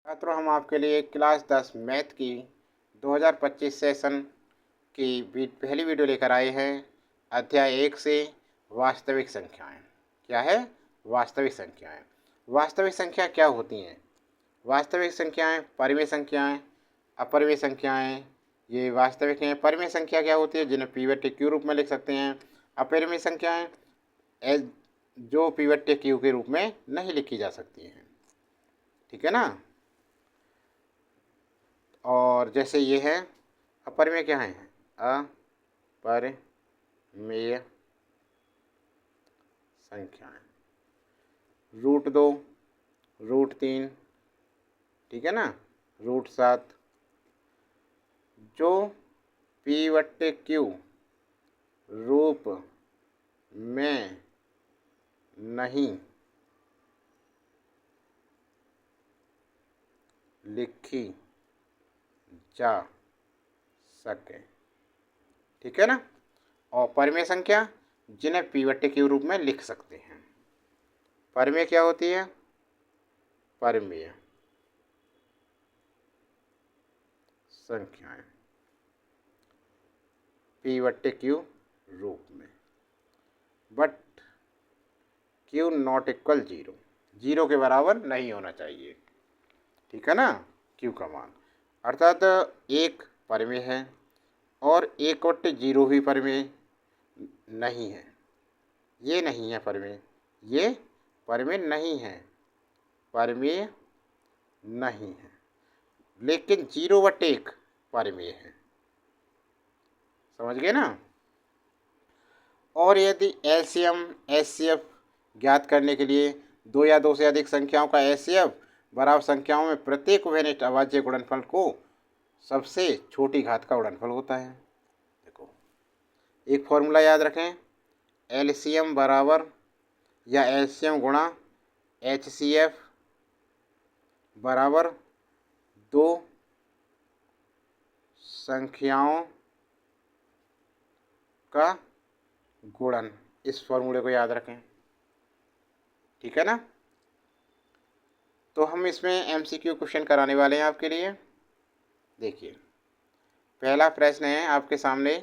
छात्रों, हम आपके लिए क्लास 10 मैथ की 2025 सेशन की पहली वीडियो लेकर आए हैं। अध्याय 1 से वास्तविक संख्याएं। क्या है? वास्तविक संख्याएं। वास्तविक संख्या क्या होती हैं? वास्तविक संख्याएं परिमेय संख्याएं, अपरिमेय संख्याएं ये वास्तविक हैं। परिमेय संख्या क्या होती है? जिन्हें पी/क्यू के रूप में लिख सकते हैं। अपरिमेय संख्याएं जो पी/क्यू के रूप में नहीं लिखी जा सकती हैं। ठीक है ना? और जैसे ये है, अपरिमेय क्या है? अपरिमेय संख्याएं √2, √3, ठीक है ना, √7 जो पी/क्यू रूप में नहीं लिखी जा सके। ठीक है ना? और परिमेय संख्या जिन्हें पी/क्यू रूप में लिख सकते हैं। परिमेय क्या होती है? परिमेय संख्याएं पी/क्यू रूप में, बट क्यू नॉट इक्वल 0, 0 के बराबर नहीं होना चाहिए। ठीक है ना? क्यू का मान अर्थात एक परिमेय है और 1/0 भी परिमेय नहीं है। ये नहीं है परिमेय, ये परिमेय नहीं है, परिमेय नहीं है। लेकिन 0/1 परिमेय है। समझ गए ना? और यदि एलसीएम एचसीएफ ज्ञात करने के लिए दो या दो से अधिक संख्याओं का एचसीएफ बराबर संख्याओं में प्रत्येक उभयनिष्ठ अभाज्य गुणनफल को सबसे छोटी घात का गुणनफल होता है। देखो, एक फॉर्मूला याद रखें, एलसीएम बराबर या एलसीएम गुणा एचसीएफ बराबर दो संख्याओं का गुणन। इस फॉर्मूले को याद रखें। ठीक है ना? तो हम इसमें एमसीक्यू क्वेश्चन कराने वाले हैं आपके लिए। देखिए, पहला प्रश्न है आपके सामने,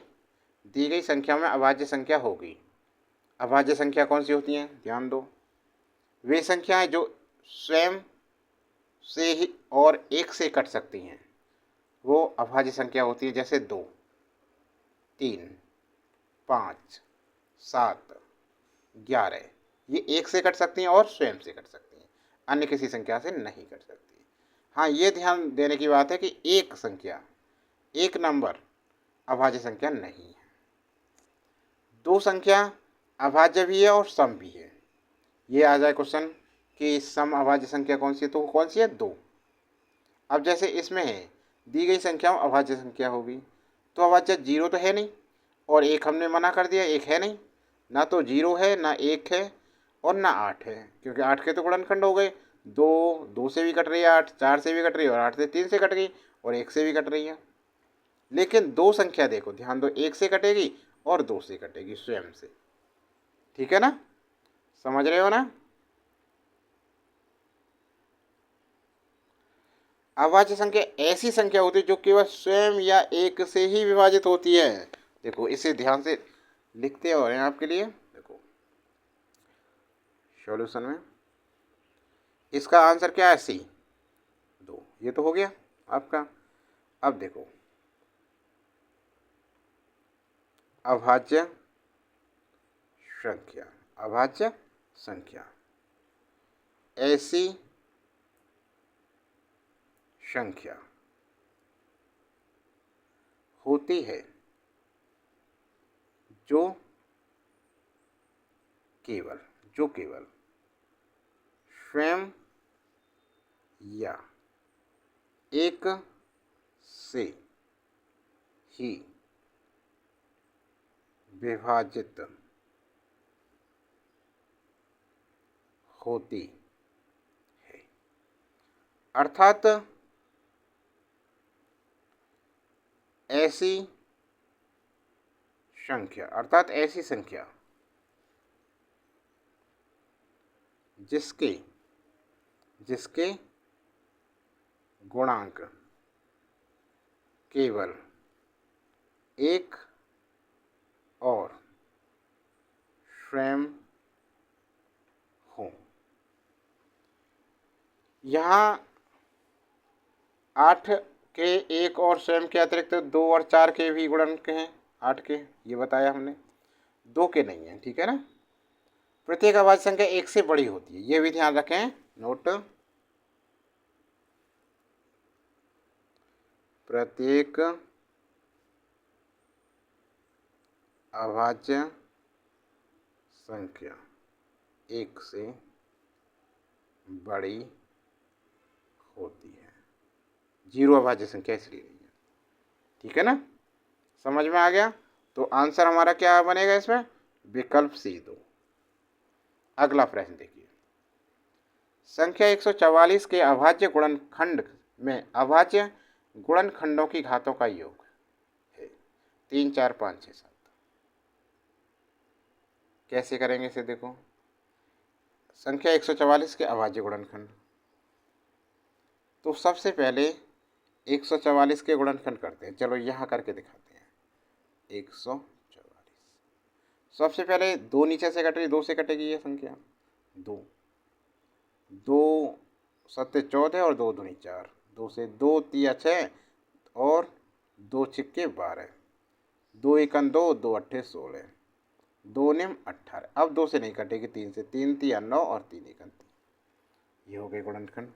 दी गई संख्या में अभाज्य संख्या होगी। अभाज्य संख्या कौन सी होती हैं? ध्यान दो, वे संख्याएं जो स्वयं से ही और एक से कट सकती हैं वो अभाज्य संख्या होती है। जैसे 2, 3, 5, 7, 11 ये एक से कट सकती हैं और स्वयं से कट सकती हैं, अन्य किसी संख्या से नहीं कट सकती। हाँ, ये ध्यान देने की बात है कि एक संख्या, एक नंबर अभाज्य संख्या नहीं है। दो संख्या अभाज्य भी है और सम भी है। ये आ जाए क्वेश्चन कि सम अभाज्य संख्या कौन सी है, तो कौन सी है? 2। अब जैसे इसमें है, दी गई संख्या अभाज्य संख्या होगी, तो अभाज्य 0 तो है नहीं और 1 हमने मना कर दिया, 1 है नहीं, ना तो 0 है ना 1 है और ना 8 है, क्योंकि 8 के तो गुणनखंड हो गए। 2 से भी कट रही है, 8 4 से भी कट रही है और 8 से 3 से कट गई और 1 से भी कट रही है। लेकिन दो संख्या देखो, ध्यान दो, 1 से कटेगी और 2 से कटेगी स्वयं से। ठीक है ना? समझ रहे हो ना? अभाज्य संख्या ऐसी संख्या होती है जो केवल स्वयं या एक से ही विभाजित होती है। देखो, इसे ध्यान से लिखते हो रहे हैं आपके लिए। देखो, सॉल्यूशन में इसका आंसर क्या है? सी 2। ये तो हो गया आपका। अब देखो, अभाज्य संख्या, अभाज्य संख्या ऐसी संख्या होती है जो केवल स्वयं या एक से ही विभाजित होती है। अर्थात ऐसी संख्या जिसके गुणांक केवल एक और स्वयं हो। यहाँ 8 के एक और स्वयं के अतिरिक्त 2 और 4 के भी गुणनक हैं। 8 के ये बताया हमने, 2 के नहीं है, ठीक है ना। प्रत्येक अभाज्य संख्या 1 से बड़ी होती है, ये भी ध्यान रखें, नोट। प्रत्येक अभाज्य संख्या 1 से बड़ी होती है। 0 अभाज्य संख्या इसलिए नहीं है, ठीक है ना, समझ में आ गया। तो आंसर हमारा क्या बनेगा इसमें, विकल्प सी 2। अगला प्रश्न देखिए, संख्या 144 के अभाज्य गुणनखंड में अभाज्य गुणनखंडों की घातों का योग है 3, 4, 5, 6, 7। कैसे करेंगे इसे, देखो, संख्या 144 के अभाज्य गुणनखंड, तो सबसे पहले 144 के गुणनखंड करते हैं। चलो यहाँ करके दिखाते हैं। 144, सबसे पहले 2 नीचे से कट रही, 2 से कटेगी ये संख्या, 2, 2 सत्ते 14 और 2 दूनी 4, 2 से 2 तिया 6 और 2 छिक्के 12, 2 एकन 2, 2 अट्ठे 16, 2 निम 18। अब 2 से नहीं कटेगी, 3 से, 3 तिया 9 और 3 एकन 3। ये हो गए गुणनखंड।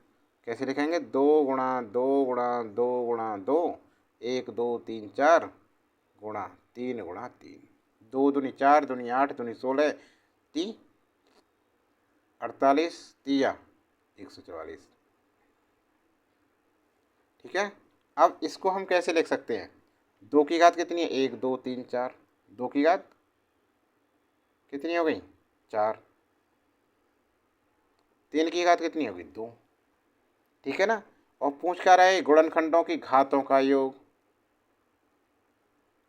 कैसे लिखेंगे, 2 गुणा 2 गुणा 2 गुणा 2, 1 2 3 4 गुणा 3 गुणा 3, 2 दूनी 4, दूनी 8, दूनी 16, 3 48, तिया 144, ठीक है। अब इसको हम कैसे लिख सकते हैं, 2 की घात कितनी है, 1 2 3 4, 2 की घात कितनी हो गई, 4, 3 की घात कितनी होगी, 2, ठीक है ना। और पूछ क्या रहा है, गुणनखंडों की घातों का योग,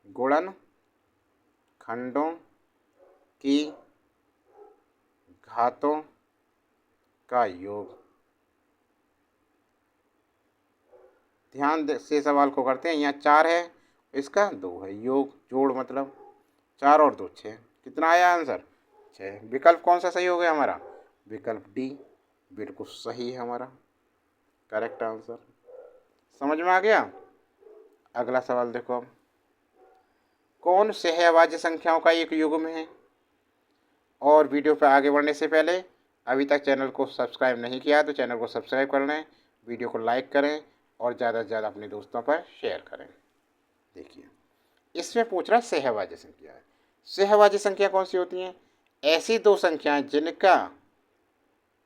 गुणनखंडों की घातों का योग। ध्यान से सवाल को करते हैं, यहाँ 4 है, इसका 2 है, योग जोड़ मतलब 4 और 2 6, कितना आया आंसर, 6। विकल्प कौन सा सही हो गया हमारा, विकल्प डी बिल्कुल सही है हमारा करेक्ट आंसर। समझ में आ गया। अगला सवाल देखो, अब कौन सहअभाज्य संख्याओं का एक युग्म है। और वीडियो पर आगे बढ़ने से पहले अभी तक चैनल को सब्सक्राइब नहीं किया तो चैनल को सब्सक्राइब कर लें, वीडियो को लाइक करें और ज़्यादा से ज़्यादा अपने दोस्तों पर शेयर करें। देखिए, इसमें पूछ रहा है सहअभाज्य संख्या है। सहअभाज्य संख्या कौन सी होती हैं, ऐसी 2 संख्याएं जिनका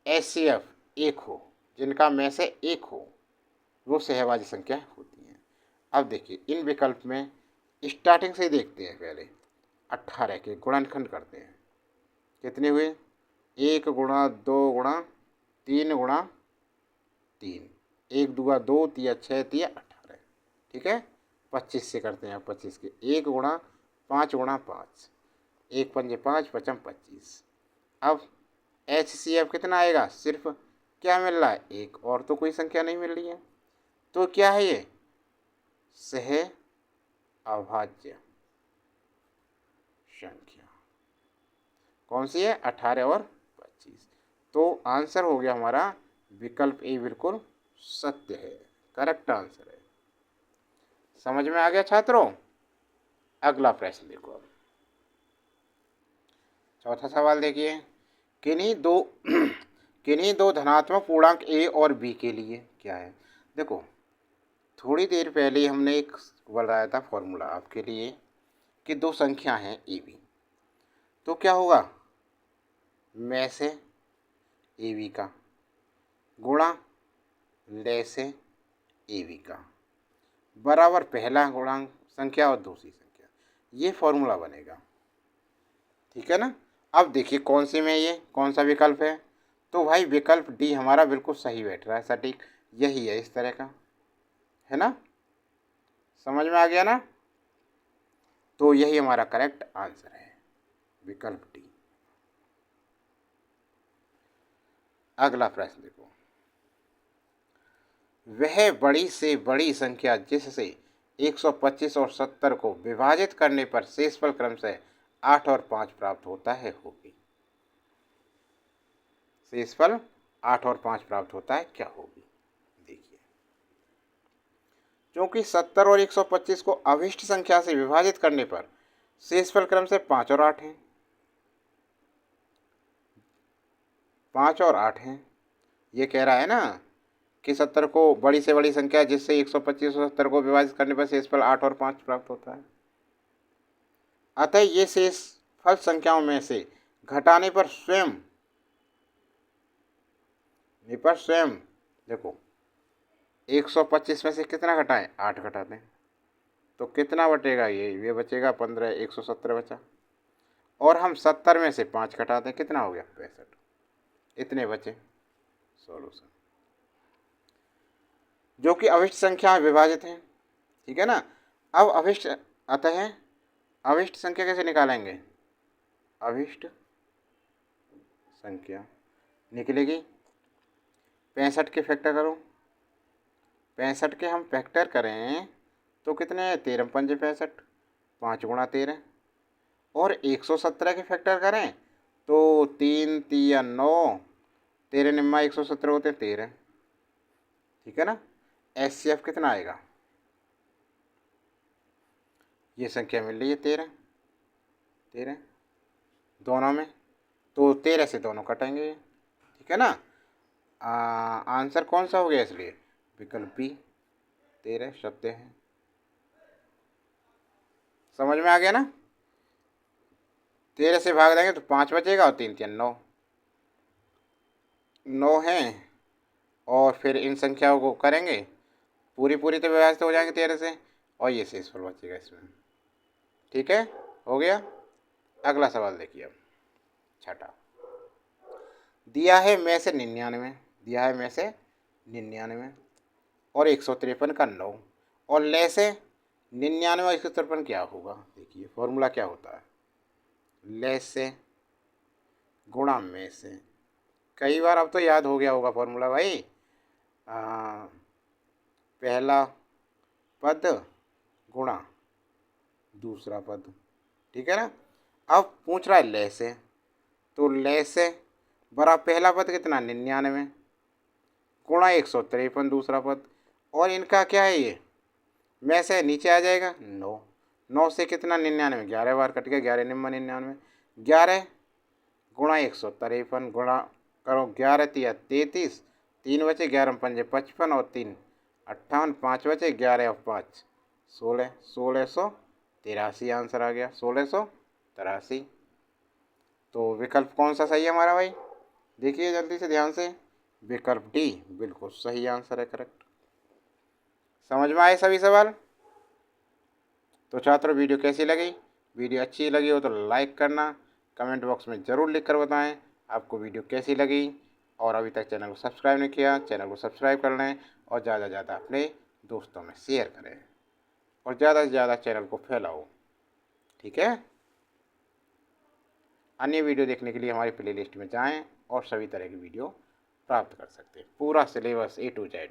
HCF 1 हो, जिनका में से 1 हो, वो सहअभाज्य संख्या होती हैं। अब देखिए, इन विकल्प में स्टार्टिंग से ही देखते हैं, पहले 18 के गुणनखंड करते हैं। कितने हुए, 1 गुणा 2 गुणा 3 गुणा 3, 1 दूगा 2 तिया 6 तिया 18, ठीक है। 25 से करते हैं, 25 के 1 गुणा 5 गुणा 5, 1 पंजे 5 पचम 25। अब HCF कितना आएगा, सिर्फ क्या मिल रहा है, 1, और तो कोई संख्या नहीं मिल रही है, तो क्या है ये, सहअभाज्य संख्या। कौन सी है, 18 और 25। तो आंसर हो गया हमारा विकल्प ए बिल्कुल सत्य है, करेक्ट आंसर है। समझ में आ गया छात्रों। अगला प्रश्न देखो, अब चौथा सवाल देखिए, किन्हीं दो धनात्मक पूर्णांक ए और बी के लिए क्या है। देखो, थोड़ी देर पहले हमने एक बताया था फॉर्मूला आपके लिए कि 2 संख्या हैं ए बी, तो क्या होगा, में से ए बी का गुणा ले से ए बी का बराबर पहला गुणांक संख्या और दूसरी संख्या, ये फॉर्मूला बनेगा, ठीक है ना। अब देखिए कौन सी में, ये कौन सा विकल्प है, तो भाई विकल्प डी हमारा बिल्कुल सही बैठ रहा है, सटीक यही है, इस तरह का है ना। समझ में आ गया ना, तो यही हमारा करेक्ट आंसर है, विकल्प डी। अगला प्रश्न देखो, वह बड़ी से बड़ी संख्या जिससे 125 और 70 को विभाजित करने पर शेषफल क्रमशः 8 और 5 प्राप्त होता है होगी। शेषफल 8 और 5 प्राप्त होता है, क्या होगी? देखिए, क्योंकि 70 और 125 को अभिष्ट संख्या से विभाजित करने पर शेषफल क्रमशः 5 और 8 हैं। 5 और 8 हैं। ये कह रहा है ना कि 70 को बड़ी से बड़ी संख्या जिससे 125 और 70 को विभाजित करने पर शेषफल 8 और 5 प्राप्त होता है। अतः ये शेषफल संख्याओं में से घटाने पर स्वयं देखो 125 में से कितना घटाएं? 8 घटा दें तो कितना बचेगा? ये बचेगा 15, 117 बचा। और हम 70 में से 5 घटा दें, कितना हो गया? 65। इतने बचे। सॉल्यूशन जो कि अभिष्ट संख्या विभाजित है, ठीक है ना। अब अभिष्ट अतः अभिष्ट संख्या कैसे निकालेंगे? अभिष्ट संख्या निकलेगी 65 के फैक्टर करो। 65 के हम फैक्टर करें तो कितने हैं? 13 पंजे 65, 5 गुणा 13। और 117 के फैक्टर करें तो 3 3 9, 13 निम्मा 117 होते हैं 13, ठीक है ना। HCF कितना आएगा? ये संख्या मिल रही है 13 दोनों में, तो 13 से दोनों कटेंगे, ठीक है ना। आंसर कौन सा हो गया? इसलिए विकल्प बी 13 सत्य है। समझ में आ गया ना। 13 से भाग देंगे तो 5 बचेगा और 3 3 9 है। और फिर इन संख्याओं को करेंगे पूरी तो विभाजित हो जाएंगे 13 से, और ये शेषफल बचेगा इसमें, ठीक है। हो गया। अगला सवाल देखिए अब, छठा। दिया है में से 99 और 153 का 9 और ले से 99 और 153 क्या होगा? देखिए फॉर्मूला क्या होता है? ले से गुणा में से। कई बार अब तो याद हो गया होगा फॉर्मूला भाई। पहला पद गुणा दूसरा पद, ठीक है ना। अब पूछ रहा है ले से, तो ले से बड़ा पहला पद कितना? 99 गुणा 153 दूसरा पद, और इनका क्या है? ये में से नीचे आ जाएगा 9 से कितना? 99, 11 बार कट गया, 11 निम्मा 99, 11 गुणा 153 गुणा करो 11 तिया 33, 3 बचे, 11 पंजे 55 और 3 58, 5 बचे, 11 और 5 16, 1683 आंसर आ गया 1683। तो विकल्प कौन सा सही है हमारा भाई? देखिए जल्दी से ध्यान से, विकल्प डी बिल्कुल सही आंसर है, करेक्ट। समझ में आए सभी सवाल? तो छात्रों वीडियो कैसी लगी? वीडियो अच्छी लगी हो तो लाइक करना, कमेंट बॉक्स में ज़रूर लिखकर बताएं आपको वीडियो कैसी लगी। और अभी तक चैनल को सब्सक्राइब नहीं किया, चैनल को सब्सक्राइब कर लें और ज़्यादा से ज़्यादा अपने दोस्तों में शेयर करें और ज़्यादा से ज़्यादा चैनल को फैलाओ, ठीक है। अन्य वीडियो देखने के लिए हमारी प्लेलिस्ट में जाएं और सभी तरह की वीडियो प्राप्त कर सकते हैं, पूरा सिलेबस A to Z।